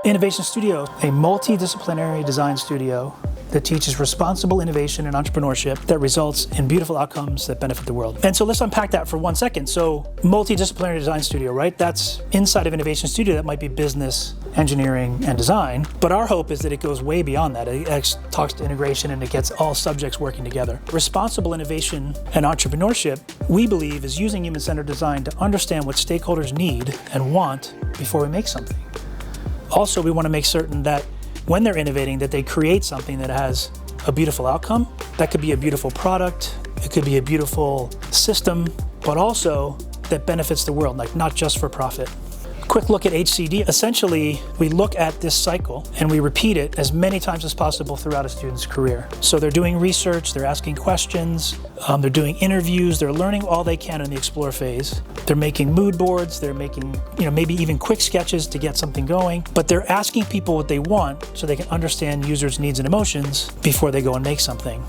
Innovation Studio, a multidisciplinary design studio that teaches responsible innovation and entrepreneurship that results in beautiful outcomes that benefit the world. And so let's unpack that for 1 second. So multidisciplinary design studio, right? That's inside of Innovation Studio. That might be business, engineering, and design. But our hope is that it goes way beyond that. It talks to integration and it gets all subjects working together. Responsible innovation and entrepreneurship, we believe, is using human-centered design to understand what stakeholders need and want before we make something. Also, we want to make certain that when they're innovating, that they create something that has a beautiful outcome. That could be a beautiful product, it could be a beautiful system, but also that benefits the world, like not just for profit. Quick look at HCD. Essentially, we look at this cycle and we repeat it as many times as possible throughout a student's career. So they're doing research, they're asking questions, they're doing interviews, they're learning all they can in the explore phase. They're making mood boards, they're making, maybe even quick sketches to get something going, but they're asking people what they want so they can understand users' needs and emotions before they go and make something.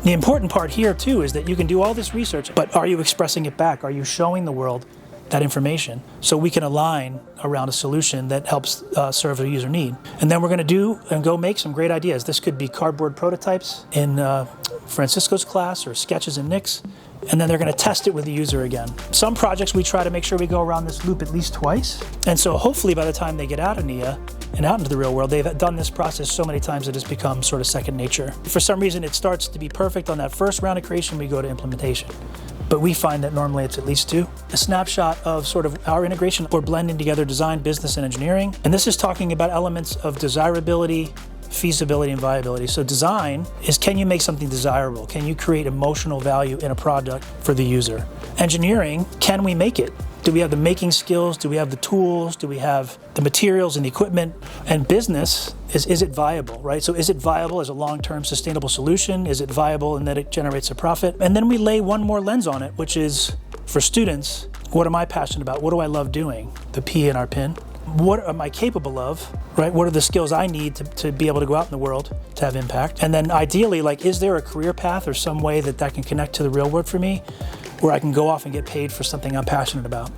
The important part here too is that you can do all this research, but are you expressing it back? Are you showing the world that information so we can align around a solution that helps serve a user need? And then we're going to do and go make some great ideas. This could be cardboard prototypes in Francisco's class or sketches in Nick's, and then they're going to test it with the user again. Some projects we try to make sure we go around this loop at least twice, and so hopefully by the time they get out of NEIA and out into the real world, they've done this process so many times that it's become sort of second nature. For some reason it starts to be perfect on that first round of creation, we go to implementation. But we find that normally it's at least 2. A snapshot of sort of our integration. We're blending together design, business, and engineering. And this is talking about elements of desirability, feasibility, and viability. So design is, can you make something desirable? Can you create emotional value in a product for the user? Engineering, can we make it? Do we have the making skills? Do we have the tools? Do we have the materials and the equipment? And business is it viable, right? So is it viable as a long-term sustainable solution? Is it viable in that it generates a profit? And then we lay one more lens on it, which is for students, what am I passionate about? What do I love doing? The P in our PIN. What am I capable of, right? What are the skills I need to be able to go out in the world to have impact? And then ideally, is there a career path or some way that can connect to the real world for me, where I can go off and get paid for something I'm passionate about?